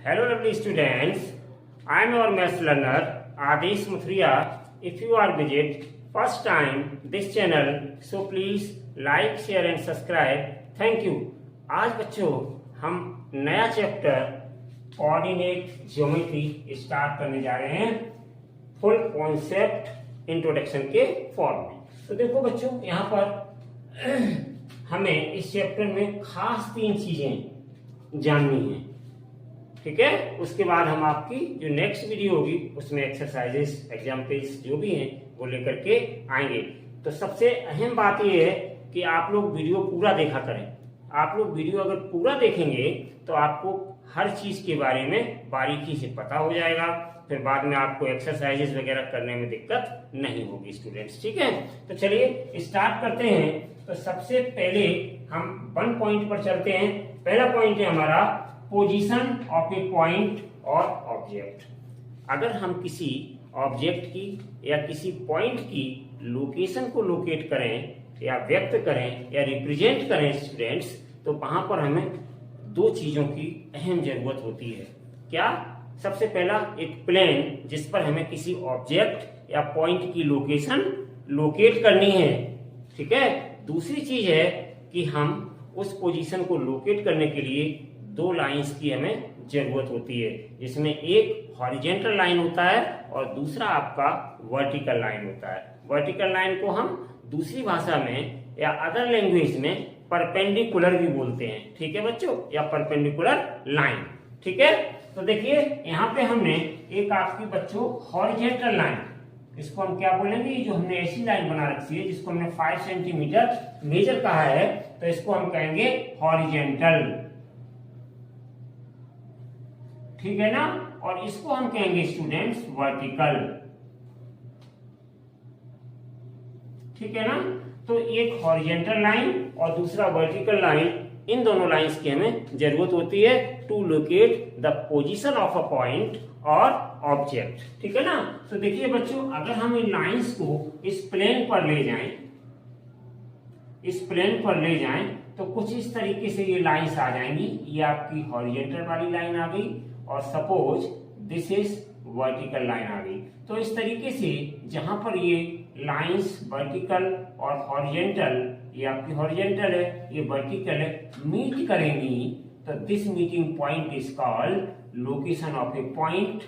Hello lovely students, I am your maths learner Adesh Muthria. If you are visit first time this channel, so please like, share and subscribe. Thank you. आज बच्चों हम नया chapter coordinate geometry start करने जा रहे हैं full concept introduction के form में। तो देखो बच्चों यहाँ पर हमें इस चैप्टर में खास 3 चीजें जाननी है, ठीक है। उसके बाद हम आपकी जो नेक्स्ट वीडियो होगी उसमें एक्सरसाइजेस, एग्जाम्पल्स जो भी हैं वो लेकर के आएंगे। तो सबसे अहम बात यह है कि आप लोग वीडियो पूरा देखा करें। आप लोग वीडियो अगर पूरा देखेंगे तो आपको हर चीज के बारे में बारीकी से पता हो जाएगा, फिर बाद में आपको एक्सरसाइजेस वगैरह करने में दिक्कत नहीं होगी स्टूडेंट्स, ठीक है। तो चलिए स्टार्ट करते हैं। तो सबसे पहले हम 1 पॉइंट पर चलते हैं। पहला पॉइंट है हमारा पोजीशन ऑफ ए पॉइंट और ऑब्जेक्ट। अगर हम किसी ऑब्जेक्ट की या किसी पॉइंट की लोकेशन को लोकेट करें या व्यक्त करें या रिप्रेजेंट करें स्टूडेंट्स, तो वहां पर हमें 2 चीजों की अहम जरूरत होती है। क्या? सबसे पहला एक प्लेन जिस पर हमें किसी ऑब्जेक्ट या पॉइंट की लोकेशन लोकेट करनी है, ठीक है। दूसरी चीज है कि हम उस पोजीशन को लोकेट करने के लिए 2 लाइंस की हमें जरूरत होती है, जिसमें एक हॉरिजेंटल लाइन होता है और दूसरा आपका वर्टिकल लाइन होता है। वर्टिकल लाइन को हम दूसरी भाषा में या अदर लैंग्वेज में परपेंडिकुलर भी बोलते हैं, ठीक है बच्चों, या परपेंडिकुलर लाइन, ठीक है। तो देखिए यहाँ पे हमने एक आपकी बच्चों हॉरिजेंटल लाइन, इसको हम क्या बोलेंगे, जो हमने ऐसी लाइन बना रखी है जिसको हमने 5 सेंटीमीटर मेजर कहा है, तो इसको हम कहेंगे हॉरिजेंटल, ठीक है ना। और इसको हम कहेंगे स्टूडेंट्स वर्टिकल, ठीक है ना। तो एक हॉरिजेंटल लाइन और दूसरा वर्टिकल लाइन, इन दोनों लाइंस की हमें जरूरत होती है to locate the position of a point और ऑब्जेक्ट, ठीक है ना। तो देखिए बच्चों, अगर हम इन लाइंस को इस प्लेन पर ले जाएं, इस प्लेन पर ले जाएं, तो कुछ इस तरीके से ये लाइंस आ जाएंगी। ये आपकी हॉरिजेंटल वाली लाइन आ गई और suppose this is vertical line आ गई। तो इस तरीके से जहां पर ये लाइंस वर्टिकल और हॉरिजेंटल, ये आपकी हॉरिजेंटल है, ये वर्टिकल है, मीट करेंगी, तो this meeting point is called location of a point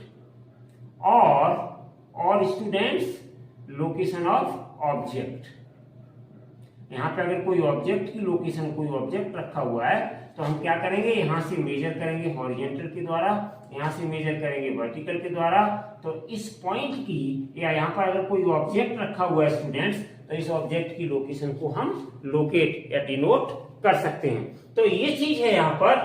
और स्टूडेंट्स लोकेशन ऑफ ऑब्जेक्ट। यहाँ पे अगर कोई ऑब्जेक्ट की लोकेशन, कोई ऑब्जेक्ट रखा हुआ है, तो हम क्या करेंगे, यहाँ से मेजर करेंगे हॉरिजेंटल के द्वारा, यहाँ से मेजर करेंगे वर्टिकल के द्वारा। तो इस पॉइंट की या यहाँ पर अगर कोई ऑब्जेक्ट रखा हुआ है स्टूडेंट्स, तो इस ऑब्जेक्ट की लोकेशन को हम लोकेट या डिनोट कर सकते हैं। तो ये चीज है यहाँ पर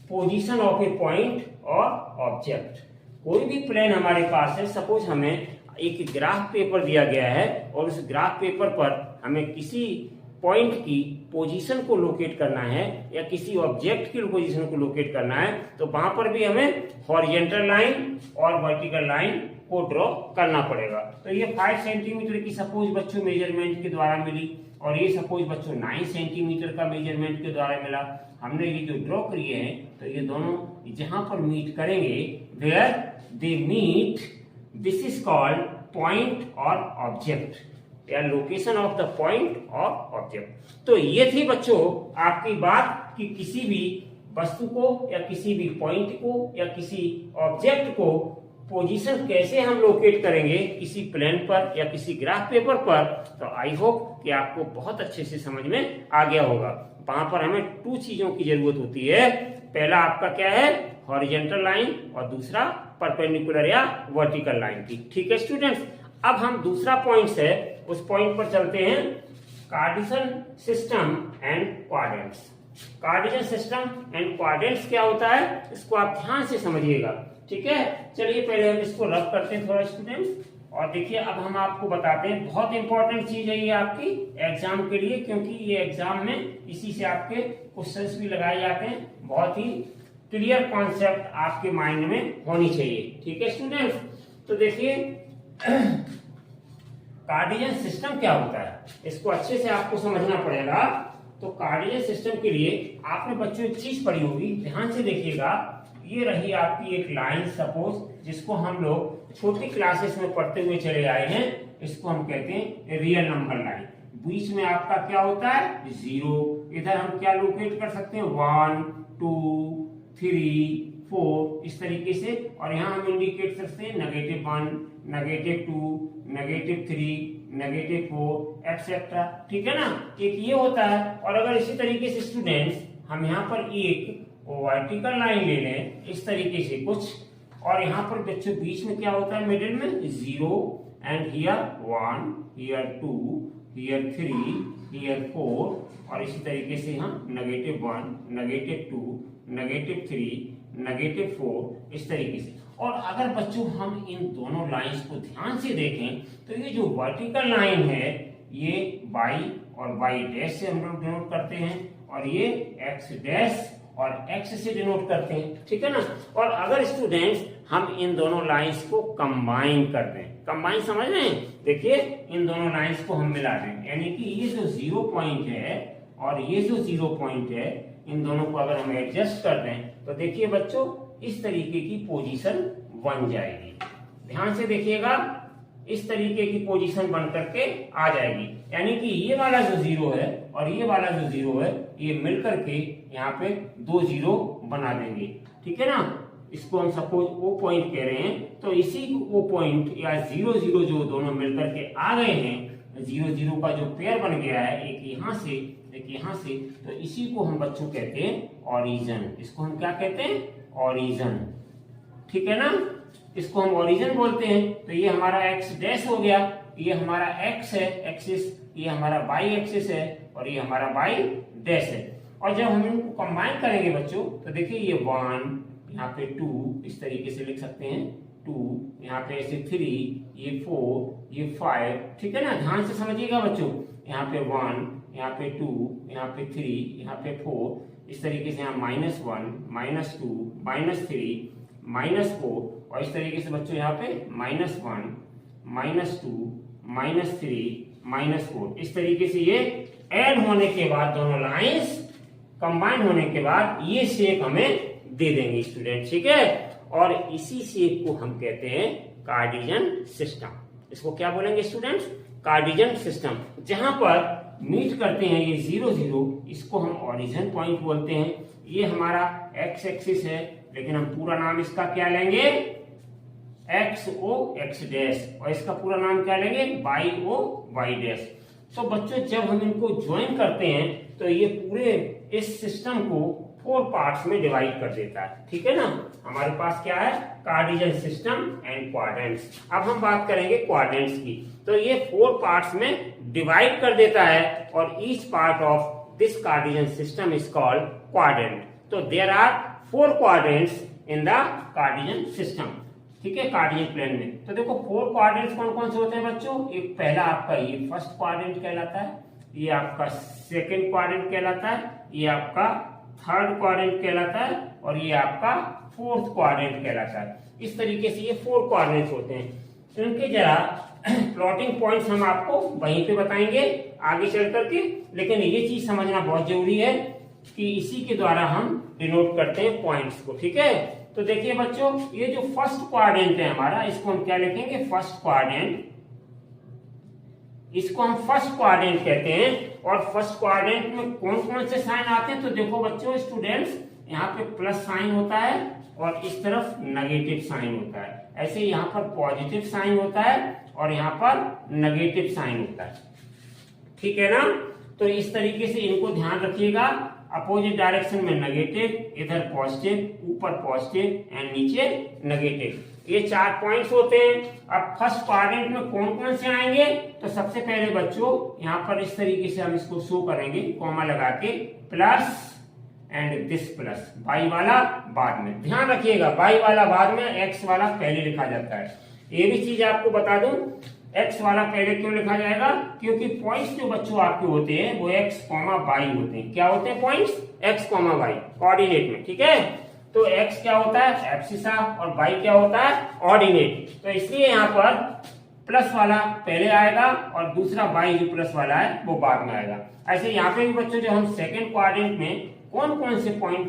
पोजीशन ऑफ ए पॉइंट और ऑब्जेक्ट। कोई भी प्लेन हमारे पास है, सपोज हमें एक ग्राफ पेपर दिया गया है और उस ग्राफ पेपर पर हमें किसी पॉइंट की पोजीशन को लोकेट करना है या किसी ऑब्जेक्ट की पोजीशन को लोकेट करना है, तो वहां पर भी हमें हॉरिजेंटल लाइन और वर्टिकल लाइन को ड्रॉ करना पड़ेगा। तो ये 5 सेंटीमीटर की सपोज बच्चों मेजरमेंट के द्वारा मिली और ये सपोज बच्चों 9 सेंटीमीटर का मेजरमेंट के द्वारा मिला। हमने ये जो ड्रॉ किए हैं, तो ये दोनों जहां पर मीट करेंगे, where they meet, this is called point और ऑब्जेक्ट या लोकेशन ऑफ द पॉइंट और ऑब्जेक्ट। तो ये थी बच्चों आपकी बात कि किसी भी वस्तु को या किसी भी पॉइंट को या किसी ऑब्जेक्ट को पोजीशन कैसे हम लोकेट करेंगे किसी प्लेन पर या किसी ग्राफ पेपर पर। तो आई होप कि आपको बहुत अच्छे से समझ में आ गया होगा। वहां पर हमें 2 चीजों की जरूरत होती है। पहला आपका क्या है, हॉरिजेंटल लाइन, और दूसरा परपेंडिकुलर या वर्टिकल लाइन की, ठीक है स्टूडेंट्स। अब हम दूसरा पॉइंट है उस पॉइंट पर चलते हैं, Cartesian system and quadrants. Cartesian system and quadrants क्या होता है, इसको आप ध्यान से समझिएगा, ठीक है। चलिए पहले हम इसको रब करते हैं थोड़ा स्टूडेंट्स, और देखिए अब हम आपको बताते हैं। बहुत इंपॉर्टेंट चीज है ये आपकी एग्जाम के लिए, क्योंकि ये एग्जाम में इसी से आपके क्वेश्चंस भी लगाए जाते हैं। बहुत ही क्लियर कॉन्सेप्ट आपके माइंड में होनी चाहिए, ठीक है स्टूडेंट्स। तो देखिए कार्टेशियन सिस्टम क्या होता है, इसको अच्छे से आपको समझना पड़ेगा। तो कार्टेशियन सिस्टम के लिए आपने बच्चों एक चीज पढ़ी होगी, ध्यान से देखिएगा। ये रही आपकी एक लाइन सपोज, जिसको हम लोग छोटी क्लासेस में पढ़ते हुए चले आए हैं। इसको हम कहते हैं रियल नंबर लाइन। बीच में आपका क्या होता है, 0। इधर हम क्या लोकेट कर सकते हैं, 1 2 3 4 इस तरीके से। और यहाँ हम इंडिकेट कर सकते हैं -1 -2 -3 -4 एक्सेट्रा। ठीक है ना, एक ये होता है। और अगर इसी तरीके से स्टूडेंट्स हम यहाँ पर एक वर्टिकल लाइन ले लें इस तरीके से कुछ, और यहाँ पर बच्चों बीच में क्या होता है, मिडिल में 0 and here 1 here 2 here 3 here 4 और इसी तरीके से हम -1 -2 -3 -4 इस तरीके से। और अगर बच्चों हम इन दोनों लाइंस को ध्यान से देखें तो ये जो वर्टिकल लाइन है ये y और y डैश से हम लोग डिनोट करते हैं, और ये x डैश और x से डिनोट करते हैं। ठीक है ना। और अगर स्टूडेंट्स हम इन दोनों लाइंस को कंबाइन कर दें, कंबाइन समझ रहे हैं, देखिए इन दोनों लाइंस को हम मिला दें, यानी कि ये जो 0 पॉइंट है और ये जो 0 पॉइंट है, इन दोनों को अगर हम एडजस्ट कर दें तो देखिए बच्चों इस तरीके की पोजीशन बन जाएगी। ध्यान से देखिएगा, इस तरीके की पोजीशन बन करके आ जाएगी। यानी कि ये वाला जो 0 है और ये वाला जो 0 है ये मिलकर के यहाँ पे 2 0 बना देंगे। ठीक है ना। इसको हम सपोज O पॉइंट कह रहे हैं, तो इसी O पॉइंट या 0 0 जो दोनों मिलकर के आ गए हैं, 0 0 का जो पेयर बन गया है, एक यहाँ से एक यहाँ से, तो इसी को हम बच्चों कहते हैं ओरिजिन। इसको हम क्या कहते हैं, ओरिजिन। ठीक है ना, इसको हम ओरिजिन बोलते हैं। तो ये हमारा x डैश हो गया, ये हमारा x है एक्सिस, ये हमारा y एक्सिस है और ये हमारा y डैश है। और जब हम इनको कंबाइन करेंगे बच्चों तो देखिए ये 1 यहाँ पे 2 इस तरीके से लिख सकते हैं, 2 यहाँ पे ऐसे 3, ये 4, ये 5। ठीक है ना, ध्यान से समझिएगा बच्चों। यहाँ पे 1, यहाँ पे 2, यहाँ पे 3, यहाँ पे 4 इस तरीके से। यहाँ -1 -2 -3 -4 और इस तरीके से बच्चों यहाँ पे -1 -2 -3 -4 इस तरीके से ये ऐड होने के बाद दोनों लाइंस कंबाइन होने के बाद ये शेप हमें दे देंगे स्टूडेंट। ठीक है। और इसी शेप को हम कहते हैं कार्टेशियन सिस्टम। इसको क्या बोलेंगे स्टूडेंट्स, कार्टेशियन सिस्टम। जहां पर मीट करते हैं ये 0 0, इसको हम ओरिजिन पॉइंट बोलते हैं। ये हमारा x एक्सिस है, लेकिन हम पूरा नाम इसका क्या लेंगे, XO x डैश, और इसका पूरा नाम क्या लेंगे, YO y डैश। तो बच्चों जब हम इनको ज्वाइन करते हैं तो ये पूरे इस सिस्टम को 4 पार्ट्स में डिवाइड कर देता है। ठीक है ना। हमारे पास क्या है, कार्टेशियन सिस्टम एंड क्वाड्रेंट्स। अब हम बात करेंगे क्वाड्रेंट्स की। तो ये 4 पार्ट्स में डिवाइड कर देता है और each part of this Cartesian system is called quadrant. तो there are 4 quadrants in the Cartesian system. ठीक है, कार्टेशियन प्लेन में। तो देखो 4 क्वाड्रेंट्स कौन कौन से होते हैं बच्चों। एक पहला आपका ये फर्स्ट क्वाड्रेंट कहलाता है, ये आपका सेकंड क्वाड्रेंट कहलाता है, ये आपका थर्ड क्वाड्रेंट कहलाता है और ये आपका फोर्थ क्वाड्रेंट कहलाता है। इस तरीके से ये 4 क्वाड्रेंट्स होते हैं। तो इनके जरा प्लॉटिंग पॉइंट्स हम आपको वहीं पे बताएंगे आगे चल करके, लेकिन ये चीज समझना बहुत जरूरी है कि इसी के द्वारा हम डिनोट करते हैं पॉइंट्स को। ठीक है। तो देखिए बच्चों, ये जो फर्स्ट क्वाड्रेंट है हमारा, इसको हम क्या लिखेंगे, फर्स्ट क्वाड्रेंट। इसको हम फर्स्ट क्वाड्रेंट कहते हैं। और फर्स्ट क्वाड्रेंट में कौन कौन से साइन आते हैं, तो देखो बच्चों स्टूडेंट्स, यहाँ पे प्लस साइन होता है और इस तरफ नेगेटिव साइन होता है। ऐसे यहाँ पर पॉजिटिव साइन होता है और यहाँ पर नेगेटिव साइन होता है। ठीक है ना। तो इस तरीके से इनको ध्यान रखिएगा। अपोजिट डायरेक्शन में नेगेटिव, इधर पॉजिटिव, ऊपर पॉजिटिव एंड नीचे नेगेटिव। ये 4 पॉइंट्स होते हैं। अब फर्स्ट क्वाड्रेंट में कौन कौन से आएंगे, तो सबसे पहले बच्चों यहाँ पर इस तरीके से हम इसको शो करेंगे कॉमा लगा के, plus and this plus, y वाला बाद में। ध्यान रखिएगा, y वाला बाद में, x वाला पहले लिखा जाता है। ये भी चीज आपको बता दूं, x वाला पहले क्यों लिखा जाएगा, क्योंकि पॉइंट्स जो बच्चों आपके होते हैं वो x, y होते हैं। क्या होते हैं पॉइंट्स, x, y कोऑर्डिनेट में। ठीक है। तो x क्या होता है, एब्सिसा, और y क्या होता है, ऑर्डिनेट। तो इसलिए यहाँ पर प्लस वाला पहले आएगा और दूसरा y जो प्लस वाला है वो बाद में आएगा। ऐसे यहाँ पे भी बच्चों जो हम सेकंड क्वाड्रेंट में कौन कौन से पॉइंट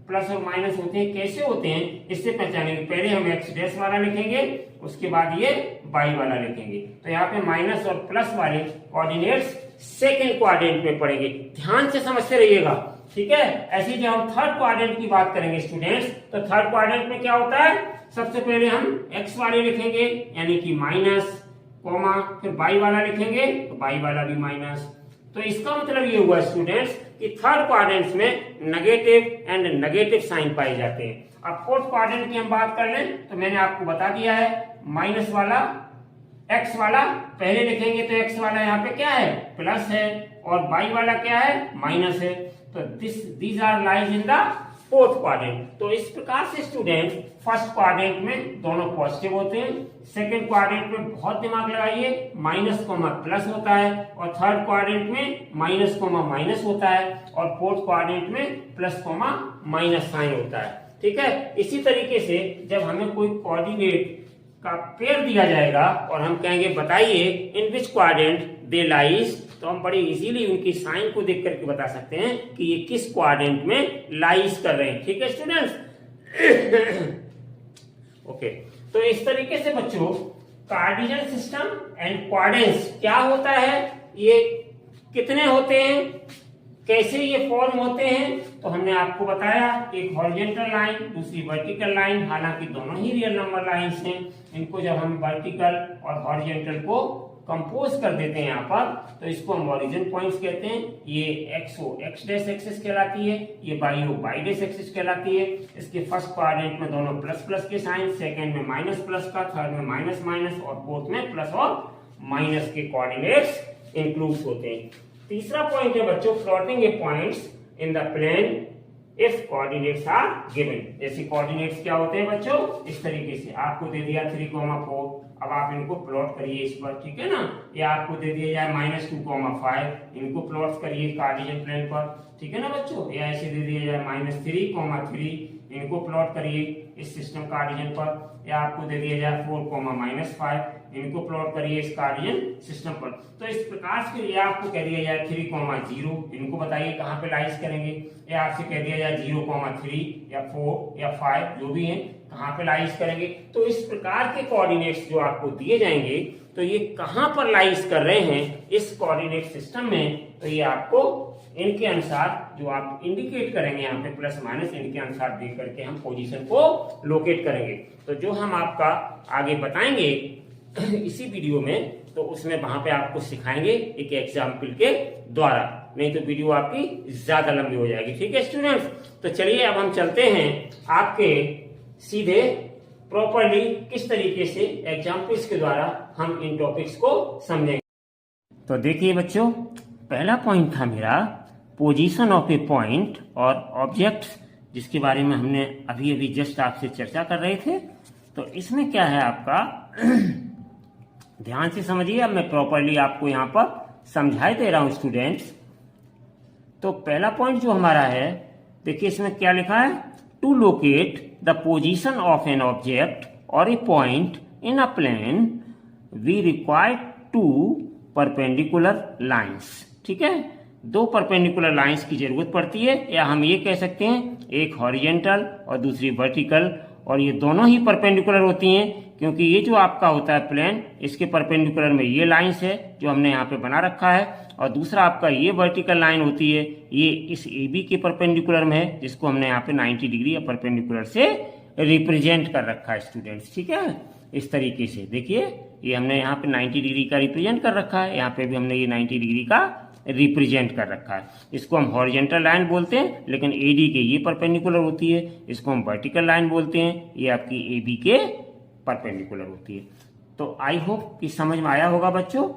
प्लस और माइनस होते हैं, कैसे होते हैं इससे पहचानेंगे। पहले हम एक्स डैश वाला लिखेंगे, उसके बाद ये वाई वाला लिखेंगे। तो यहाँ पे माइनस और प्लस वाले कोऑर्डिनेट्स सेकंड क्वाड्रेंट में पड़ेंगे, ध्यान से समझते रहिएगा, ठीक है। ऐसे जब हम थर्ड क्वाड्रेंट की बात करेंगे स्टूडेंट्स, तो थर्ड क्वाड्रेंट में क्या होता है, सबसे पहले हम एक्स वाले लिखेंगे यानी कि माइनस कॉमा, फिर वाई वाला लिखेंगे तो वाई वाला भी माइनस। तो इसका मतलब ये हुआ स्टूडेंट्स कि थर्ड क्वाड्रेंट्स में negative and negative sine pi जाते हैं। अब फोर्थ क्वाड्रेंट की हम बात कर लें तो मैंने आपको बता दिया है, माइनस वाला एक्स वाला पहले लिखेंगे तो एक्स वाला यहाँ पे क्या है, प्लस है, और वाई वाला क्या है, माइनस है। तो these are lies in the fourth quadrant. तो इस प्रकार से स्टूडेंट फर्स्ट क्वाड्रेंट में दोनों पॉजिटिव होते हैं, सेकंड क्वाड्रेंट में बहुत दिमाग लगाइए माइनस कोमा प्लस होता है, और थर्ड क्वाड्रेंट में माइनस कोमा माइनस होता है, और फोर्थ क्वाड्रेंट में प्लस कोमा माइनस साइन होता है, ठीक है। इसी तरीके से जब हमें कोई कोऑर्डिनेट का पेयर दिया जाएगा और हम कहेंगे बताइए इन विच क्वाड्रेंट दे लाइज, तो हम बड़े इजीली उनकी साइन को देख करके बता सकते हैं कि ये किस क्वाड्रेंट में लाइज कर रहे हैं, ठीक है स्टूडेंट्स। ओके, तो इस तरीके से बच्चों कार्टेशियन सिस्टम एंड क्वाड्रेंट्स क्या होता है, ये कितने होते हैं, कैसे ये फॉर्म होते हैं, तो हमने आपको बताया एक हॉरिजॉन्टल लाइन, दूसरी वर्टिकल लाइन। हालांकि दोनों ही रियल नंबर लाइंस हैं, इनको जब हम वर्टिकल और हॉरिजॉन्टल को कंपोज कर देते हैं यहाँ पर, तो इसको हम ओरिजिन पॉइंट्स कहते हैं। ये एक्सओ एक्स डैश एक्सिस कहलाती है, ये Y O Y dash axis कहलाती है। इसके फर्स्ट क्वाड्रेंट में दोनों प्लस प्लस के साइन, सेकंड में माइनस प्लस का, थर्ड में माइनस माइनस, और फोर्थ में प्लस और माइनस के कोऑर्डिनेट्स इंक्लूड होते हैं। तीसरा पॉइंट है बच्चों plotting a points in the plane if coordinates are given. जैसे कोऑर्डिनेट्स क्या होते हैं बच्चों, इस तरीके से आपको दे दिया 3,4, अब आप इनको प्लॉट करिए इस पर, ठीक है ना। या आपको दे दिया जाए -2,5, इनको प्लॉट करिए कार्टेशियन प्लेन पर, ठीक है ना बच्चों। या ऐसे दे दिया जाए -3,3, इनको प्लॉट करिए इस सिस्टम कार्टेशियन पर। या आपको दे दिया जाए 4,-5, इनको प्लॉट करिए इस कार्टेशियन सिस्टम पर। तो इस प्रकार से ये आपको कह दिया जाए 3,0, इनको बताइए कहाँ पे लाइज करेंगे। या आपसे कह दिया जाए 0,3 या 4 या 5 जो भी है कहाँ पे लाइज करेंगे। तो इस प्रकार के कोऑर्डिनेट्स जो आपको दिए जाएंगे, तो ये कहाँ पर लाइज कर रहे हैं इस कोऑर्डिनेट सिस्टम में, तो ये आपको इनके अनुसार जो आप इंडिकेट करेंगे यहाँ पे प्लस माइनस, इनके अनुसार देख करके हम पोजीशन को लोकेट करेंगे। तो जो हम आपका आगे बताएंगे इसी वीडियो में, तो उसमें वहां पे आपको सिखाएंगे एक एग्जाम्पल के द्वारा, नहीं तो वीडियो आपकी ज्यादा लंबी हो जाएगी, ठीक है स्टूडेंट्स। तो चलिए अब हम चलते हैं आपके सीधे प्रॉपरली किस तरीके से एग्जाम्पल्स के द्वारा हम इन टॉपिक्स को समझेंगे। तो देखिए बच्चों, पहला पॉइंट था मेरा पोजीशन ऑफ ए पॉइंट और ऑब्जेक्ट्स, जिसके बारे में हमने अभी अभी जस्ट आपसे चर्चा कर रहे थे। तो इसमें क्या है आपका ध्यान से समझिए, अब मैं प्रॉपरली आपको यहाँ पर समझाई दे रहा हूं स्टूडेंट्स। तो पहला पॉइंट जो हमारा है, देखिए इसमें क्या लिखा है, to locate the position of an object or a point in a plane we require 2 perpendicular lines, ठीक है। 2 परपेंडिकुलर लाइंस की जरूरत पड़ती है, या हम ये कह सकते हैं एक हॉरिजॉन्टल और दूसरी वर्टिकल, और ये दोनों ही परपेंडिकुलर होती हैं क्योंकि ये जो आपका होता है प्लेन, इसके परपेंडिकुलर में ये लाइंस है जो हमने यहाँ पे बना रखा है, और दूसरा आपका ये वर्टिकल लाइन होती है, ये इस AB के परपेंडिकुलर में है, जिसको हमने यहाँ पे 90 डिग्री या परपेंडिकुलर से रिप्रेजेंट कर रखा है स्टूडेंट्स, ठीक है। इस तरीके से देखिए ये हमने यहाँ पे 90 डिग्री का रिप्रेजेंट कर रखा है, यहाँ पे भी हमने ये 90 डिग्री का रिप्रेजेंट कर रखा है। इसको हम हॉरिजॉन्टल लाइन बोलते हैं, लेकिन AD के ये परपेंडिकुलर होती है। इसको हम वर्टिकल लाइन बोलते हैं, ये आपकी AB के परपेंडिकुलर होती है। तो आई होप कि समझ में आया होगा बच्चों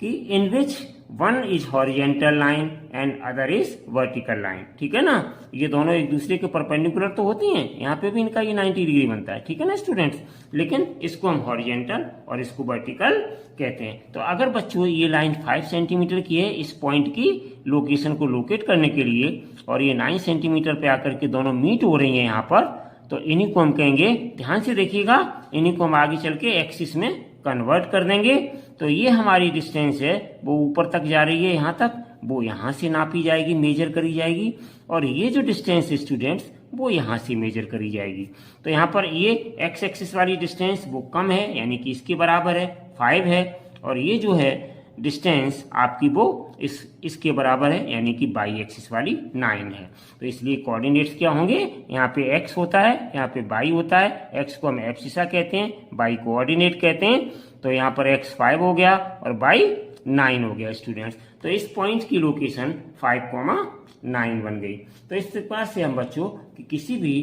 कि in which one is horizontal line and other is vertical line, ठीक है ना। ये दोनों एक दूसरे के परपेंडिकुलर तो होती हैं, यहाँ पे भी इनका ये 90 डिग्री बनता है, ठीक है ना स्टूडेंट्स। लेकिन इसको हम हॉरिजॉन्टल और इसको वर्टिकल कहते हैं। तो अगर बच्चों ये लाइन 5 सेंटीमीटर की है इस पॉइंट की लोकेशन को लोकेट करने के लिए, और ये 9 सेंटीमीटर पे आकर के दोनों मीट हो रही है यहाँ पर, तो इन्हीं को हम कहेंगे, ध्यान से देखिएगा, इन्हीं को हम आगे चल के एक्सिस में कन्वर्ट कर देंगे। तो ये हमारी डिस्टेंस है वो ऊपर तक जा रही है, यहाँ तक, वो यहाँ से नापी जाएगी, मेजर करी जाएगी, और ये जो डिस्टेंस है स्टूडेंट्स वो यहाँ से मेजर करी जाएगी। तो यहाँ पर ये एक्स एक्सिस वाली डिस्टेंस वो कम है, यानी कि इसके बराबर है 5 है, और ये जो है डिस्टेंस आपकी वो इसके बराबर है, यानी कि बाई एक्सिस वाली 9 है। तो इसलिए कोऑर्डिनेट्स क्या होंगे, यहाँ पे x होता है, यहाँ पे बाई होता है, x को हम एब्सिसा कहते हैं, बाई कोऑर्डिनेट कहते हैं। तो यहाँ पर x 5 हो गया और बाई 9 हो गया स्टूडेंट्स। तो इस पॉइंट की लोकेशन 5,9 बन गई। तो इस प्रकार से हम बच्चों कि किसी भी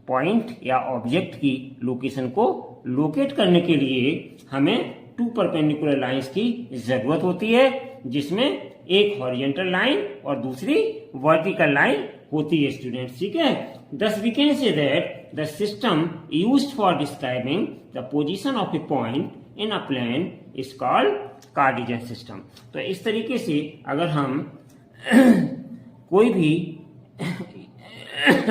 पॉइंट या ऑब्जेक्ट की लोकेशन को लोकेट करने के लिए हमें 2 परपेंडिकुलर लाइंस की जरूरत होती है, जिसमें एक हॉरिजॉन्टल लाइन और दूसरी वर्टिकल लाइन होती है स्टूडेंट्स, ठीक है। Thus we can say that the system used for describing the position of a point in a plane is called Cartesian system. तो इस तरीके से अगर हम कोई भी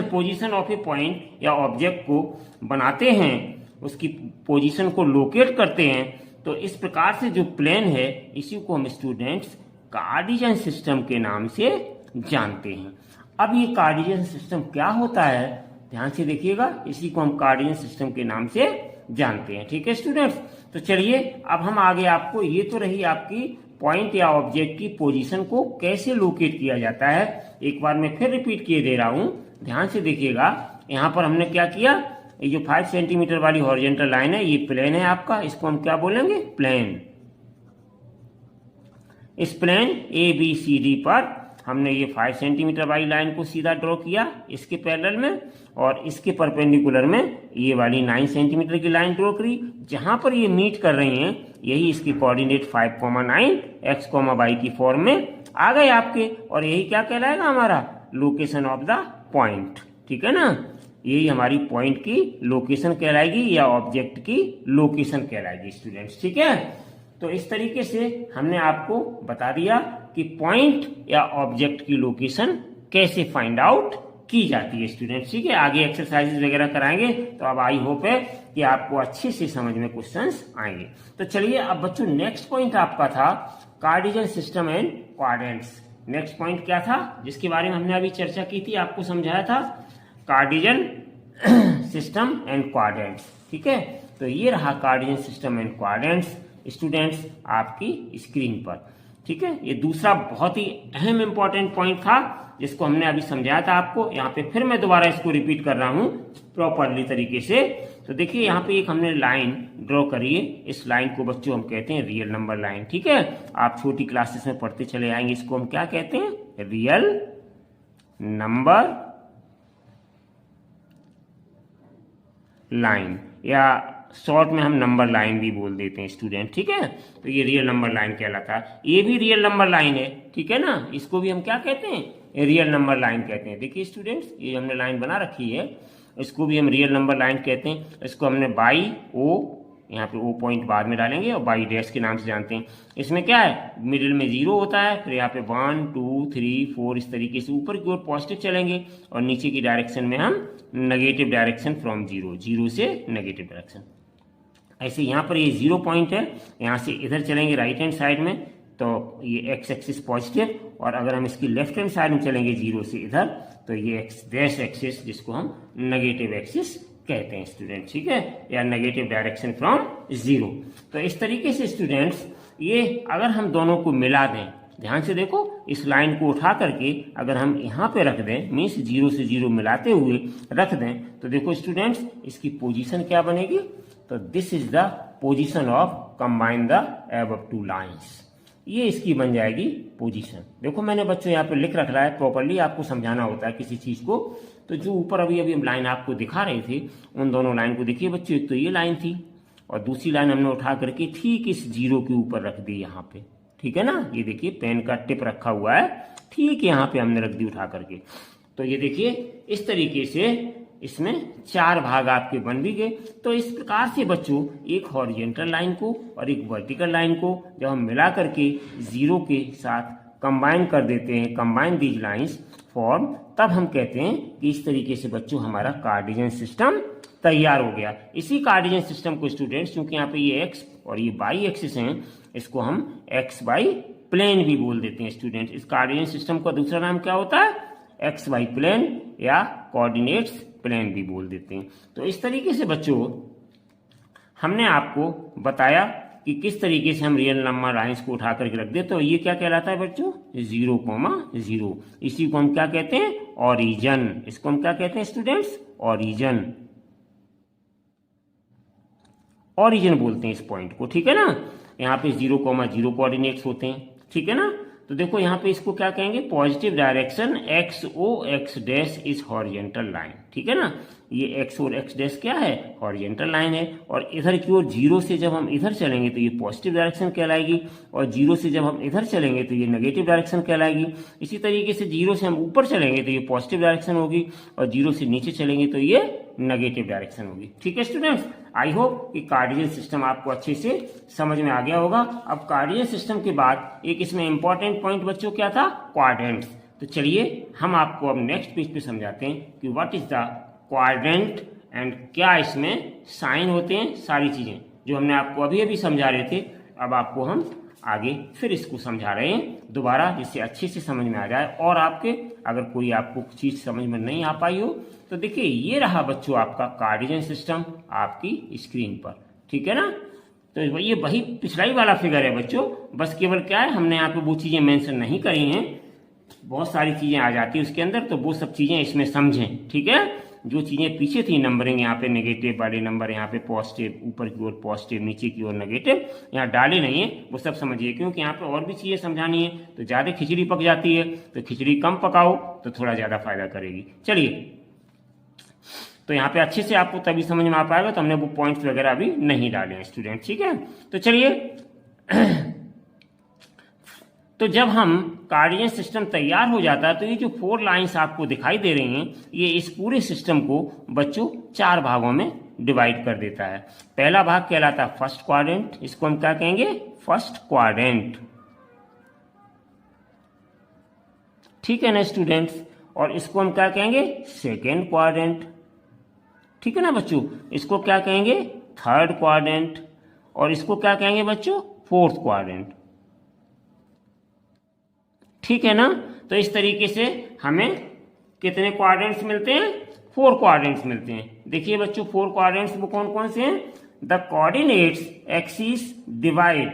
पोजीशन ऑफ ए पॉइंट या ऑब्जेक्ट को बनाते हैं, उसकी पोजीशन को लोकेट करते हैं, तो इस प्रकार से जो प्लेन है इसी को हम स्टूडेंट्स कार्टेशियन सिस्टम के नाम से जानते हैं। अब ये कार्टेशियन सिस्टम क्या होता है, ध्यान से देखिएगा, इसी को हम कार्टेशियन सिस्टम के नाम से जानते हैं, ठीक है स्टूडेंट्स। तो चलिए अब हम आगे आपको, ये तो रही आपकी पॉइंट या ऑब्जेक्ट की पोजीशन को कैसे लोकेट किया जाता है, एक बार मैं फिर रिपीट किए दे रहा हूं, ध्यान से देखिएगा। यहाँ पर हमने क्या किया, ये जो 5 सेंटीमीटर वाली हॉरिजॉन्टल लाइन है ये प्लेन है आपका, इसको हम क्या बोलेंगे, प्लेन। इस प्लेन ABCD पर हमने ये 5 सेंटीमीटर वाली लाइन को सीधा ड्रॉ किया इसके पैरेलल में, और इसके परपेंडिकुलर में ये वाली 9 सेंटीमीटर की लाइन ड्रॉ करी। जहां पर ये मीट कर रही हैं यही इसकी कोऑर्डिनेट 5,9 x, y की फॉर्म में आ गए आपके, और यही क्या कहलाएगा हमारा लोकेशन ऑफ द पॉइंट, ठीक है ना। यही हमारी पॉइंट की लोकेशन कहलाएगी या ऑब्जेक्ट की लोकेशन कहलाएगी स्टूडेंट्स, ठीक है। तो इस तरीके से हमने आपको बता दिया कि पॉइंट या ऑब्जेक्ट की लोकेशन कैसे फाइंड आउट की जाती है स्टूडेंट्स, ठीक है। आगे एक्सरसाइजेस वगैरह कराएंगे, तो अब आई होप है कि आपको अच्छे से समझ में क्वेश्चंस आएंगे। तो चलिए अब बच्चों नेक्स्ट पॉइंट आपका था Cartesian system and quadrants. Next point क्या था जिसके बारे में हमने अभी चर्चा की थी, आपको समझाया था कार्टेशियन सिस्टम एंड क्वाड्रेंट्स, ठीक है। तो ये रहा Cartesian system and quadrants students आपकी स्क्रीन पर, ठीक है। ये दूसरा बहुत ही अहम इंपॉर्टेंट पॉइंट था जिसको हमने अभी समझाया था आपको। यहाँ पे फिर मैं दोबारा इसको रिपीट कर रहा हूँ प्रॉपरली तरीके से। तो देखिए यहाँ पे एक हमने लाइन ड्रॉ करी है, इस लाइन को बच्चों हम कहते हैं रियल नंबर लाइन, ठीक है। आप छोटी क्लासेस में पढ़ते चले आएंगे, इसको हम क्या कहते हैं, रियल नंबर लाइन, या शॉर्ट में हम नंबर लाइन भी बोल देते हैं स्टूडेंट, ठीक है। तो ये रियल नंबर लाइन कहलाता है। ये भी रियल नंबर लाइन है, ठीक है ना, इसको भी हम क्या कहते हैं, रियल नंबर लाइन कहते हैं। देखिए स्टूडेंट्स ये हमने लाइन बना रखी है, इसको भी हम रियल नंबर लाइन कहते हैं। इसको हमने बाई ओ, यहाँ पे ओ पॉइंट बाद में डालेंगे, और बाई डैश के नाम से जानते हैं। इसमें क्या है, मिडिल में 0 होता है, फिर यहाँ पे 1 2 3 4 इस तरीके से ऊपर की ओर पॉजिटिव चलेंगे, और नीचे की डायरेक्शन में हम नेगेटिव डायरेक्शन फ्रॉम 0 से नेगेटिव डायरेक्शन। ऐसे यहाँ पर ये 0 पॉइंट है, यहाँ से इधर चलेंगे राइट हैंड साइड में, तो ये एक्स एक्सिस पॉजिटिव, और अगर हम इसकी लेफ्ट हैंड साइड में चलेंगे 0 से इधर, तो ये एक्स डैश एक्सिस जिसको हम नेगेटिव एक्सिस कहते हैं स्टूडेंट, ठीक है, या नेगेटिव डायरेक्शन फ्रॉम 0। तो इस तरीके से स्टूडेंट्स ये अगर हम दोनों को मिला दें, ध्यान से देखो, इस लाइन को उठा करके अगर हम यहाँ पे रख दें, मीन्स 0 से 0 मिलाते हुए रख दें, तो देखो स्टूडेंट्स इसकी पोजीशन क्या बनेगी, तो this is the position of combine the above 2 lines, ये इसकी बन जाएगी पोजीशन। देखो मैंने बच्चों यहाँ पे लिख रखा है, प्रॉपर्ली आपको समझाना होता है किसी चीज को। तो जो ऊपर अभी हम लाइन आपको दिखा रहे थे, उन दोनों लाइन को देखिए बच्चों, एक तो ये लाइन थी और दूसरी लाइन हमने उठा करके ठीक इस 0 के ऊपर रख दी यहाँ पे, ठीक है ना। ये देखिए पेन का टिप रखा हुआ है, ठीक यहाँ पे हमने रख दी उठा करके। तो ये देखिए इस तरीके से इसमें 4 भाग आपके बन भी गए। तो इस प्रकार से बच्चों एक हॉरिजॉन्टल लाइन को और एक वर्टिकल लाइन को जब हम मिला करके 0 के साथ कंबाइन कर देते हैं, कंबाइन दीज लाइंस फॉर्म, तब हम कहते हैं कि इस तरीके से बच्चों हमारा कार्टेशियन सिस्टम तैयार हो गया। इसी कार्टेशियन सिस्टम को स्टूडेंट्स, क्योंकि यहाँ पे ये एक्स और ये बाई एक्सिस हैं, इसको हम एक्स वाई प्लेन भी बोल देते हैं स्टूडेंट्स। इस कार्टेशियन सिस्टम का दूसरा नाम क्या होता है, एक्स वाई प्लेन, या कोऑर्डिनेट्स प्लेन भी बोल देते हैं। तो इस तरीके से बच्चों हमने आपको बताया कि किस तरीके से हम रियल नंबर लाइंस को उठा करके रख दे। तो ये क्या कहलाता है बच्चों, 0,0। इसी को हम क्या कहते हैं, ओरिजिन। इसको हम क्या कहते हैं स्टूडेंट्स, ओरिजिन। ओरिजिन बोलते हैं इस पॉइंट को, ठीक है ना। यहाँ पे 0,0 कोऑर्डिनेट्स होते हैं, ठीक है ना। तो देखो यहाँ पे इसको क्या कहेंगे, positive direction x dash is horizontal line, ठीक है ना। ये x और x डैश क्या है, हॉरिजेंटल लाइन है। और इधर की ओर 0 से जब हम इधर चलेंगे तो ये पॉजिटिव डायरेक्शन कहलाएगी, और 0 से जब हम इधर चलेंगे तो ये नेगेटिव डायरेक्शन कहलाएगी। इसी तरीके से 0 से हम ऊपर चलेंगे तो ये पॉजिटिव डायरेक्शन होगी, और 0 से नीचे चलेंगे तो ये नेगेटिव डायरेक्शन होगी। ठीक है स्टूडेंट्स, आई होप कि कार्डियल सिस्टम आपको अच्छे से समझ में आ गया होगा। अब कार्डियल सिस्टम के बाद एक इसमें इंपॉर्टेंट पॉइंट बच्चों क्या था, क्वाड्रेंट्स। तो चलिए हम आपको अब नेक्स्ट पेज पे समझाते हैं कि what is the quadrant and क्या इसमें साइन होते हैं, सारी चीजें जो हमने आपको अभी अभी समझा रहे थे। अब आपको हम आगे फिर इसको समझा रहे हैं दोबारा, जिससे अच्छे से समझ में आ जाए। और आपके अगर कोई आपको चीज समझ में नहीं आ पाई हो तो देखिए ये रहा बच्चों आपका कार्डियल सिस्टम आपकी स्क्रीन पर, ठीक है ना। तो ये वही पिछला ही वाला फिगर है बच्चों, बस केवल क्या है हमने यहाँ पे वो चीजें मेंशन नहीं करी हैं, बहुत सारी चीजें आ जाती है उसके अंदर, तो वो सब चीजें इसमें समझें, ठीक है। जो चीजें पीछे थी नंबरिंग, यहाँ पे नेगेटिव वाले नंबर, यहाँ पे पॉजिटिव, ऊपर की ओर पॉजिटिव, नीचे की ओर नेगेटिव, यहाँ डाले नहीं है, वो सब समझिए, क्योंकि यहाँ पे और भी चीजें समझानी है। तो ज्यादा खिचड़ी पक जाती है, तो खिचड़ी कम पकाओ तो थोड़ा ज्यादा फायदा करेगी। चलिए, तो यहाँ पे अच्छे से आपको तभी समझ में आ पाएगा, तो हमने वो पॉइंट्स वगैरह अभी नहीं डाले हैं स्टूडेंट, ठीक है। तो चलिए तो जब हम कार्डियल सिस्टम तैयार हो जाता है तो ये जो 4 लाइंस आपको दिखाई दे रही हैं, ये इस पूरे सिस्टम को बच्चों 4 भागों में डिवाइड कर देता है। पहला भाग कहलाता है फर्स्ट क्वाड्रेंट, इसको हम क्या कहेंगे, फर्स्ट क्वाड्रेंट, ठीक है ना स्टूडेंट्स। और इसको हम क्या कहेंगे, सेकेंड क्वाड्रेंट, ठीक है ना बच्चों। इसको क्या कहेंगे, थर्ड क्वाड्रेंट, और इसको क्या कहेंगे बच्चों, फोर्थ क्वाड्रेंट, ठीक है ना। तो इस तरीके से हमें कितने क्वाड्रेंट्स मिलते हैं, 4 क्वाड्रेंट्स मिलते हैं। देखिए बच्चों 4 क्वाड्रेंट्स वो कौन कौन से हैं, the coordinates axis divide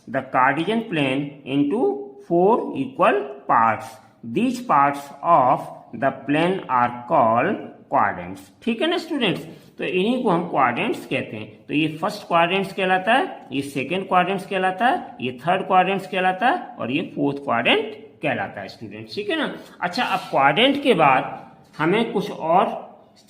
the Cartesian plane into 4 equal parts, these parts of the plane are called quadrants, ठीक है ना स्टूडेंट्स। तो इन्हीं को हम क्वाड्रेंट्स कहते हैं। तो ये फर्स्ट क्वाड्रेंट्स कहलाता है, ये सेकेंड क्वाड्रेंट्स कहलाता है, ये थर्ड क्वाड्रेंट्स कहलाता है, और ये फोर्थ क्वाड्रेंट कहलाता है स्टूडेंट, ठीक है ना। अच्छा, अब क्वाड्रेंट के बाद हमें कुछ और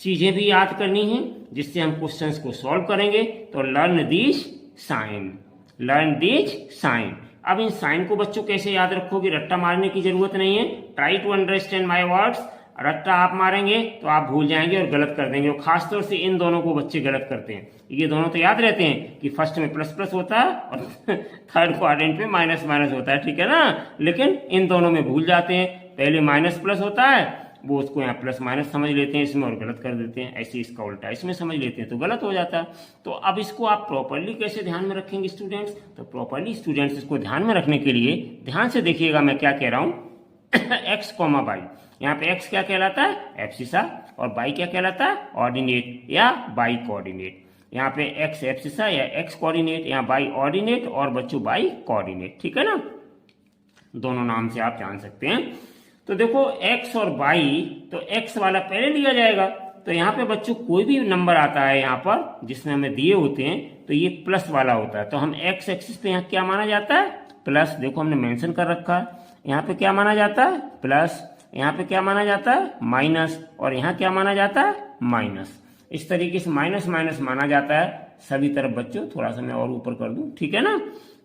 चीजें भी याद करनी है जिससे हम क्वेश्चंस को सॉल्व करेंगे। तो learn these sign, learn these sign. अब इन साइन को बच्चों कैसे याद रखोगे, रट्टा मारने की जरूरत नहीं है। Try to understand my words. रट्टा आप मारेंगे तो आप भूल जाएंगे और गलत कर देंगे, और खासतौर से इन दोनों को बच्चे गलत करते हैं। ये दोनों तो याद रहते हैं कि फर्स्ट में प्लस प्लस होता है और थर्ड क्वाड्रेंट में माइनस माइनस होता है, ठीक है ना। लेकिन इन दोनों में भूल जाते हैं, पहले माइनस प्लस होता है, वो उसको यहाँ प्लस माइनस समझ लेते हैं इसमें और गलत कर देते हैं। ऐसे इसका उल्टा इसमें समझ लेते हैं तो गलत हो जाता है। तो अब इसको आप प्रॉपरली कैसे ध्यान में रखेंगे स्टूडेंट्स, तो प्रॉपरली स्टूडेंट्स इसको ध्यान में रखने के लिए ध्यान से देखिएगा मैं क्या कह रहा हूँ। एक्स कॉमा बाई, यहाँ पे एक्स क्या कहलाता है, एब्सिसा, और बाई क्या कहलाता है, ऑर्डिनेट या बाई कोऑर्डिनेट। यहाँ पे एक्स एब्सिसा या एक्स कोऑर्डिनेट, यहाँ बाई ऑर्डिनेट और बच्चों बाई कोऑर्डिनेट, ठीक है ना। दोनों नाम से आप जान सकते हैं। तो देखो एक्स और बाई, तो एक्स वाला पहले लिया जाएगा। तो यहाँ पे बच्चों कोई भी नंबर आता है यहाँ पर जिसमें हमें दिए होते हैं तो ये प्लस वाला होता है। तो हम एक्स एक्सिस पे यहाँ क्या माना जाता है, प्लस। देखो हमने मेंशन कर रखा है, यहाँ पे क्या माना जाता है, प्लस। यहाँ पे क्या माना जाता है, माइनस। और यहाँ क्या माना जाता है, माइनस। इस तरीके से माइनस माइनस माना जाता है सभी तरफ बच्चों। थोड़ा सा मैं और ऊपर कर दूं, ठीक है ना।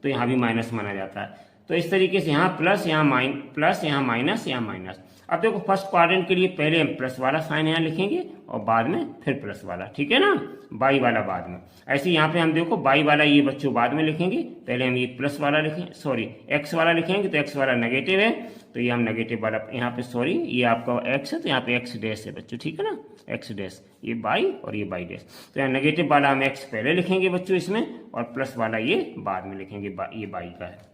तो यहाँ भी माइनस माना जाता है। तो इस तरीके से यहाँ प्लस, यहाँ प्लस, यहाँ माइनस, यहाँ माइनस। अब देखो फर्स्ट क्वाड्रेंट के लिए पहले हम प्लस वाला साइन यहाँ लिखेंगे और बाद में फिर प्लस वाला, ठीक है ना। बाई वाला बाद में। ऐसे यहाँ पे हम देखो बाई वाला ये बच्चों बाद में लिखेंगे, पहले हम ये प्लस वाला लिखेंगे, सॉरी एक्स वाला लिखेंगे। तो एक्स वाला नेगेटिव है तो ये हम नेगेटिव वाला यहाँ पे, सॉरी ये आपका एक्स है तो यहाँ पे एक्स डैश है बच्चों, ठीक है ना, एक्स डैश, ये बाई और ये बाई डैश। तो यहाँ नेगेटिव वाला हम एक्स पहले लिखेंगे बच्चों इसमें, और प्लस वाला ये बाद में लिखेंगे, ये बाई का है।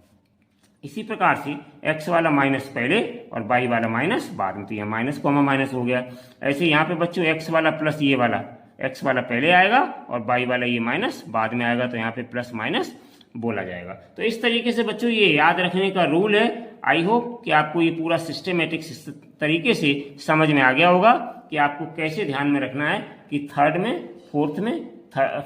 इसी प्रकार से x वाला माइनस पहले और y वाला माइनस बाद में, तो यह माइनस कॉमा माइनस हो गया। ऐसे यहाँ पे बच्चों x वाला प्लस ये वाला, x वाला पहले आएगा और y वाला ये माइनस बाद में आएगा, तो यहाँ पे प्लस माइनस बोला जाएगा। तो इस तरीके से बच्चों ये याद रखने का रूल है। आई होप कि आपको ये पूरा सिस्टमेटिक तरीके से समझ में आ गया होगा कि आपको कैसे ध्यान में रखना है कि थर्ड में, फोर्थ में,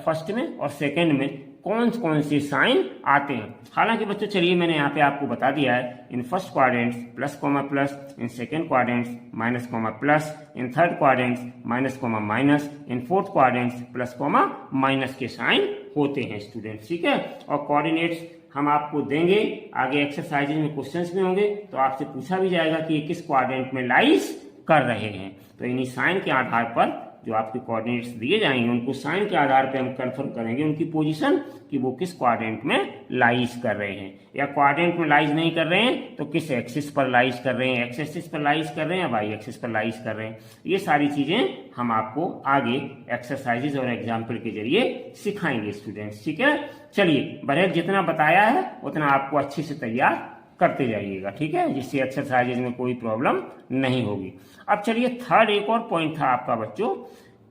फर्स्ट में और सेकंड में कौन कौन से साइन आते हैं। हालांकि बच्चों चलिए मैंने यहाँ पे आपको बता दिया है, in first quadrants plus comma plus, in second quadrants minus comma plus, in third quadrants minus comma minus, in fourth quadrants plus comma minus के साइन होते हैं स्टूडेंट्स, ठीक है। और कोऑर्डिनेट्स हम आपको देंगे, आगे एक्सरसाइजेज में क्वेश्चंस भी होंगे तो आपसे पूछा भी जाएगा कि ये किस क्वाड्रेंट में लाइज कर रहे हैं। तो इन्हीं साइन के आधार पर जो आपके कोऑर्डिनेट्स दिए जाएंगे उनको साइन के आधार पे हम कंफर्म करेंगे उनकी पोजीशन कि वो किस क्वाड्रेंट में लाइज कर रहे हैं, या क्वाड्रेंट में लाइज नहीं कर रहे हैं तो किस एक्सिस पर लाइज कर रहे हैं, एक्स एक्सिस पर लाइज कर रहे हैं या वाई एक्सिस पर लाइज कर रहे हैं। ये सारी चीजें हम आपको आगे एक्सरसाइजेज और एग्जाम्पल के जरिए सिखाएंगे स्टूडेंट्स, ठीक है। चलिए बहरहाल जितना बताया है उतना आपको अच्छे से तैयार करते जाइएगा, ठीक है, जिससे एक्सरसाइजेज में कोई प्रॉब्लम नहीं होगी। अब चलिए थर्ड एक और पॉइंट था आपका बच्चों,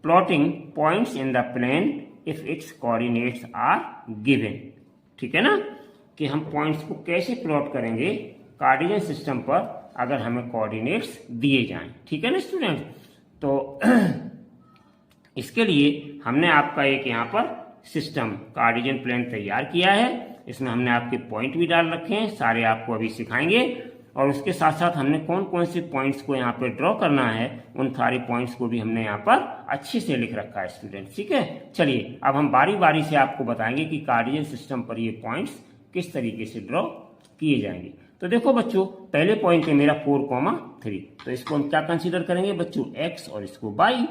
plotting points in the plane if its coordinates are given, ठीक है ना, कि हम पॉइंट्स को कैसे प्लॉट करेंगे कार्टेशियन सिस्टम पर अगर हमें कोऑर्डिनेट्स दिए जाएं, ठीक है ना स्टूडेंट। तो इसके लिए हमने आपका एक यहाँ पर सिस्टम कार्टेशियन प्लेन तैयार किया है। इसमें हमने आपके पॉइंट भी डाल रखे हैं, सारे आपको अभी सिखाएंगे, और उसके साथ साथ हमने कौन कौन से पॉइंट्स को यहाँ पे ड्रॉ करना है उन सारे पॉइंट्स को भी हमने यहाँ पर अच्छे से लिख रखा है स्टूडेंट, ठीक है। चलिए अब हम बारी बारी से आपको बताएंगे कि कार्टेशियन सिस्टम पर ये पॉइंट्स किस तरीके से ड्रॉ किए जाएंगे। तो देखो बच्चों पहले पॉइंट है मेरा 4,3, तो इसको हम क्या कंसीडर करेंगे बच्चों, x और इसको y।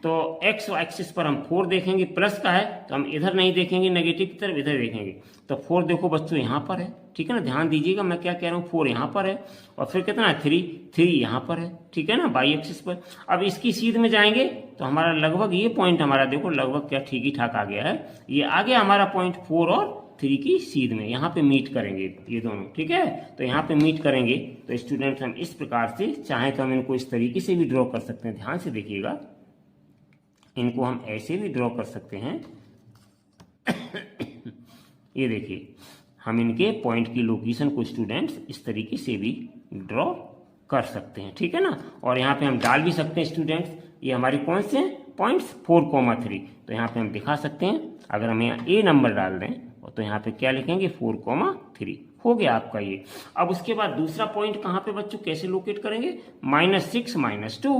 तो x एक्सिस पर हम 4 देखेंगे, प्लस का है तो हम इधर नहीं देखेंगे नेगेटिव की तरफ, इधर देखेंगे। तो 4 देखो बच्चों यहाँ पर है, ठीक है ना, ध्यान दीजिएगा मैं क्या कह रहा हूँ, 4 यहाँ पर है और फिर कितना है 3 यहाँ पर है, ठीक है ना, बाई एक्सिस पर। अब इसकी सीध में जाएंगे तो हमारा लगभग ये पॉइंट हमारा देखो लगभग क्या ठीक ही ठाक आ गया है, ये आ गया हमारा पॉइंट 4 और 3 की सीध में, यहाँ पे मीट करेंगे ये दोनों, ठीक है। तो यहाँ पे मीट करेंगे तो स्टूडेंट हम इस प्रकार से चाहे तो हम इनको इस तरीके से भी ड्रॉ कर सकते हैं, ध्यान से देखिएगा, इनको हम ऐसे भी ड्रॉ कर सकते हैं ये देखिए हम इनके पॉइंट की लोकेशन को स्टूडेंट्स इस तरीके से भी ड्रॉ कर सकते हैं, ठीक है ना। और यहाँ पे हम डाल भी सकते हैं स्टूडेंट्स, ये हमारे कौन से पॉइंट्स 4,3, तो यहाँ पे हम दिखा सकते हैं, अगर हम यहाँ ए नंबर डाल दें तो यहाँ पे क्या लिखेंगे 4,3, हो गया आपका ये। अब उसके बाद दूसरा पॉइंट कहाँ पे बच्चों कैसे लोकेट करेंगे, -6 -2,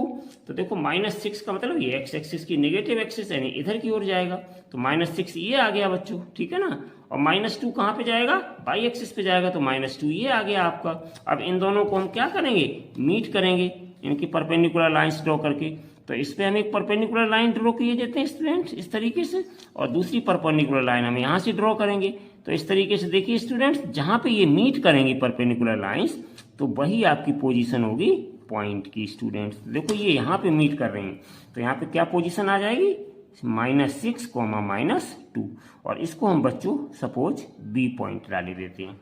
तो देखो -6 का मतलब ये एक्स एक्सिस की नेगेटिव एक्सिस यानी इधर की ओर जाएगा, तो -6 ये आ गया बच्चों, ठीक है ना। और -2 कहाँ पे जाएगा, बाई एक्सिस पे जाएगा, तो -2 ये आ गया आपका। अब इन दोनों को हम क्या करेंगे, मीट करेंगे इनकी परपेंडिकुलर लाइंस ड्रॉ करके। तो इस पे हम एक परपेंडिकुलर लाइन ड्रॉ किए देते हैं स्टूडेंट्स इस तरीके से, और दूसरी परपेंडिकुलर लाइन हम यहाँ से ड्रॉ करेंगे। तो इस तरीके से देखिए स्टूडेंट्स, जहाँ पे ये मीट करेंगी परपेंडिकुलर लाइंस तो वही आपकी पोजीशन होगी पॉइंट की स्टूडेंट्स। देखो ये यहाँ पे मीट कर रहे हैं तो यहाँ पे क्या पोजीशन आ जाएगी, -6, -2, और इसको हम बच्चों सपोज बी पॉइंट डाले देते हैं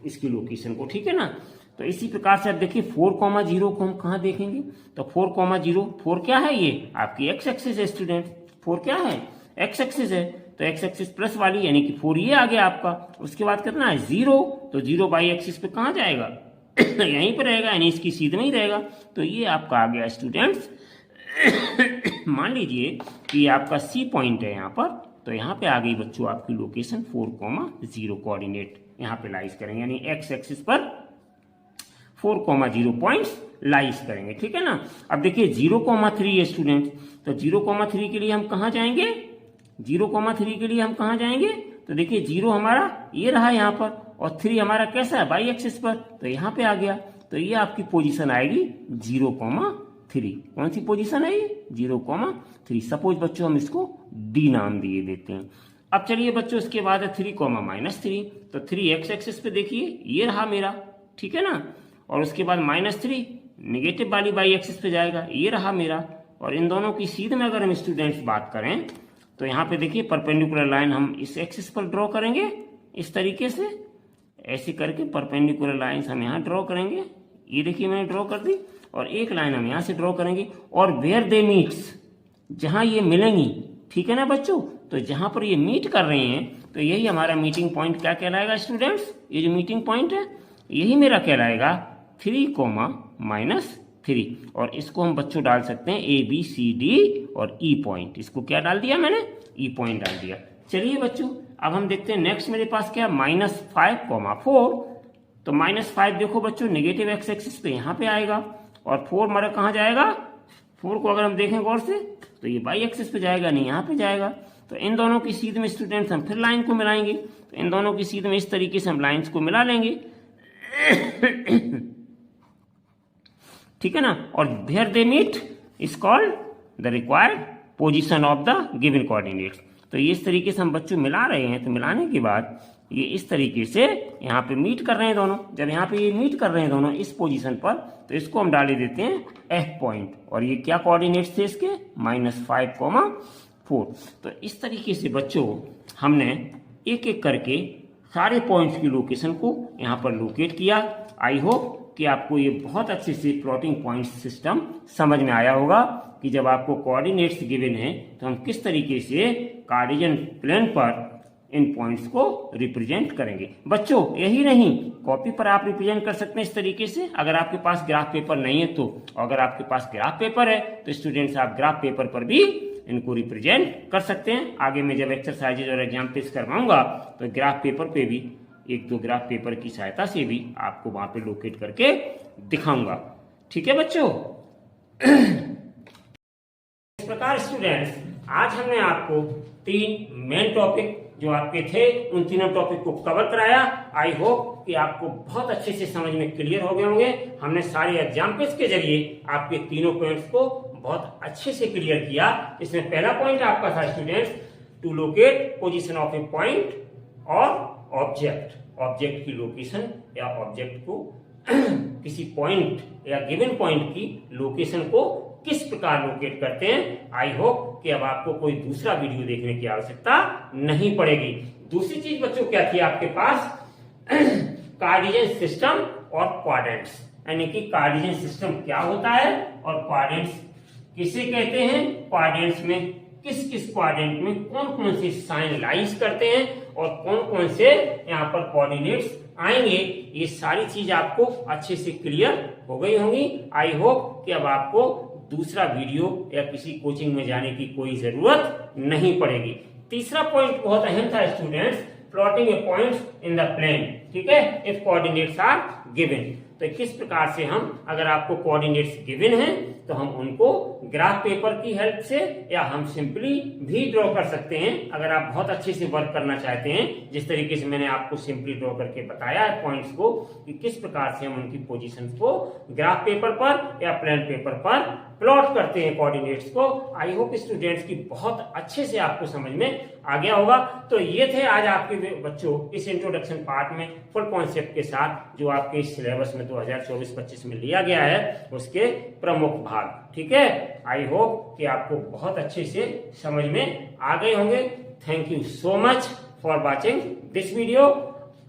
इसकी लोकेशन को, ठीक है ना। तो इसी प्रकार से आप देखिए 4,0 को हम कहाँ देखेंगे, तो 4,0, 4 क्या है, ये आपकी एक्स एक्सिस है स्टूडेंट, 4 क्या है, एक्स एक्सिस है, तो एक्स एक्सिस प्लस वाली यानी कि 4 ये आ गया आपका। उसके बाद कितना है 0, तो 0 बाई एक्सिस पे कहाँ जाएगा यहीं पर रहेगा, यानी इसकी सीध में ही रहेगा। तो ये आपका आ गया स्टूडेंट्स मान लीजिए कि आपका सी पॉइंट है यहाँ पर, तो यहाँ पे आ गई बच्चों आपकी लोकेशन 4,0 कोऑर्डिनेट यहाँ पे लाइज करेंगे, यानी एक्स एक्सिस पर 4,0 पॉइंट्स लाइज करेंगे, ठीक है ना। अब देखिए 0,3 है स्टूडेंट, तो 0,3 के लिए हम कहाँ जाएंगे, 0,3 के लिए हम कहाँ जाएंगे, तो देखिए 0 हमारा ये रहा यहाँ पर, और 3 हमारा कैसा है बाई एक्सिस पर, तो यहाँ पे आ गया। तो ये आपकी पोजीशन आएगी 0,3, कौन सी पोजीशन है ये 0,3। सपोज बच्चों हम इसको डी नाम दिए देते हैं। अब चलिए बच्चों इसके बाद है 3,-3, तो 3 एक्स एक्सिस पे देखिए ये रहा मेरा, ठीक है ना। और उसके बाद -3 निगेटिव वाली बाई एक्सिस पे जाएगा, ये रहा मेरा। और इन दोनों की सीध में अगर हम स्टूडेंट्स बात करें तो यहाँ पे देखिए परपेंडिकुलर लाइन हम इस एक्सिस पर ड्रॉ करेंगे इस तरीके से, ऐसे करके परपेंडिकुलर लाइंस हम यहाँ ड्रॉ करेंगे। ये देखिए मैंने ड्रॉ कर दी, और एक लाइन हम यहाँ से ड्रॉ करेंगे, और वेयर दे मीट्स, जहाँ ये मिलेंगी, ठीक है ना बच्चों। तो जहाँ पर ये मीट कर रहे हैं तो यही हमारा मीटिंग पॉइंट क्या कहलाएगा स्टूडेंट्स, ये जो मीटिंग पॉइंट है यही मेरा कहलाएगा 3,-3, और इसको हम बच्चों डाल सकते हैं ABCD और E पॉइंट। इसको क्या डाल दिया मैंने, E पॉइंट डाल दिया। चलिए बच्चों अब हम देखते हैं नेक्स्ट मेरे पास क्या, -5,4। तो -5 देखो बच्चों नेगेटिव एक्स एक्सिस पे यहाँ पे आएगा, और 4 हमारा कहाँ जाएगा, 4 को अगर हम देखें गौर से तो ये वाई एक्सिस पे जाएगा, नहीं यहाँ पे जाएगा। तो इन दोनों की सीध में स्टूडेंट्स हम फिर लाइन को मिलाएंगे, तो इन दोनों की सीध में इस तरीके से हम लाइंस को मिला लेंगे, ठीक है ना। और where they meet is called the required position of the given coordinates. तो ये इस तरीके से हम बच्चों मिला रहे हैं, तो मिलाने के बाद ये इस तरीके से यहाँ पे मीट कर रहे हैं दोनों। जब यहाँ पे ये मीट कर रहे हैं दोनों इस पोजीशन पर, तो इसको हम डाले देते हैं F पॉइंट, और ये क्या कोऑर्डिनेट्स थे इसके, -5,4। तो इस तरीके से बच्चों हमने एक एक करके सारे पॉइंट्स की लोकेशन को यहाँ पर लोकेट किया। आई होप कि आपको ये बहुत अच्छे से प्लॉटिंग पॉइंट सिस्टम समझ में आया होगा कि जब आपको कोऑर्डिनेट्स गिवन है तो हम किस तरीके से कार्टेशियन प्लेन पर इन पॉइंट्स को रिप्रेजेंट करेंगे। बच्चों यही नहीं, कॉपी पर आप रिप्रेजेंट कर सकते हैं इस तरीके से, अगर आपके पास ग्राफ पेपर नहीं है तो। अगर आपके पास ग्राफ पेपर है तो स्टूडेंट्स आप ग्राफ पेपर पर भी इनको रिप्रेजेंट कर सकते हैं। आगे मैं जब एक्सरसाइजेज और एग्जाम्पल्स करवाऊंगा तो ग्राफ पेपर पे भी, एक दो ग्राफ पेपर की सहायता से भी आपको वहां पे लोकेट करके दिखाऊंगा, ठीक है बच्चों। इस प्रकार स्टूडेंट्स आज हमने आपको 3 मेन टॉपिक जो आपके थे उन तीनों टॉपिक को कवर कराया। आई होप कि आपको बहुत अच्छे से समझ में क्लियर हो गए होंगे। हमने सारे एग्जाम्पल्स के जरिए आपके तीनों पॉइंट्स को बहुत अच्छे से क्लियर किया। इसमें पहला पॉइंट आपका था students, to locate position of a point और ऑब्जेक्ट की लोकेशन या ऑब्जेक्ट को किसी पॉइंट या गिवन पॉइंट की लोकेशन को किस प्रकार लोकेट करते हैं। आई होप कि अब आपको कोई दूसरा वीडियो देखने की आवश्यकता नहीं पड़ेगी। दूसरी चीज बच्चों क्या थी आपके पास, कार्टेशियन सिस्टम और क्वाड्रेंट्स, यानी कि कार्टेशियन सिस्टम क्या होता है और क्वाड्रेंट्स किसे कहते हैं, क्वाड्रेंट्स में किस किस क्वाड्रेंट में कौन कौन से साइन लाइज करते हैं और कौन कौन से यहाँ पर कोऑर्डिनेट्स आएंगे। ये सारी चीज आपको अच्छे से क्लियर हो गई होंगी। आई होप कि अब आपको दूसरा वीडियो या किसी कोचिंग में जाने की कोई जरूरत नहीं पड़ेगी। तीसरा पॉइंट बहुत अहम था students, plotting a points in the plane, ठीक है, इफ कोऑर्डिनेट्स आर गिवन। तो किस प्रकार से हम, अगर आपको कोऑर्डिनेट्स गिवन हैं तो हम उनको ग्राफ पेपर की हेल्प से या हम सिंपली भी ड्रॉ कर सकते हैं। अगर आप बहुत अच्छे से वर्क करना चाहते हैं, जिस तरीके से मैंने आपको सिंपली ड्रॉ करके बताया है पॉइंट्स को कि किस प्रकार से हम उनकी पोजीशंस को ग्राफ पेपर पर या प्लेन पेपर पर प्लॉट करते हैं कोऑर्डिनेट्स को। आई होप स्टूडेंट्स की बहुत अच्छे से आपको समझ में आ गया होगा। तो ये थे आज आपके बच्चों इस इंट्रोडक्शन पार्ट में फुल कॉन्सेप्ट के साथ जो आपके सिलेबस में 2024-25 में लिया गया है उसके प्रमुख भाग, ठीक है। आई होप कि आपको बहुत अच्छे से समझ में आ गए होंगे। Thank you so much for watching this video.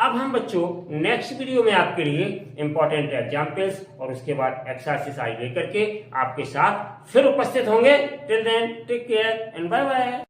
अब हम बच्चों नेक्स्ट वीडियो में आपके लिए इंपॉर्टेंट एग्जाम्पल्स और उसके बाद एक्सरसाइज लेकर के आपके साथ फिर उपस्थित होंगे। Till then take care and bye bye.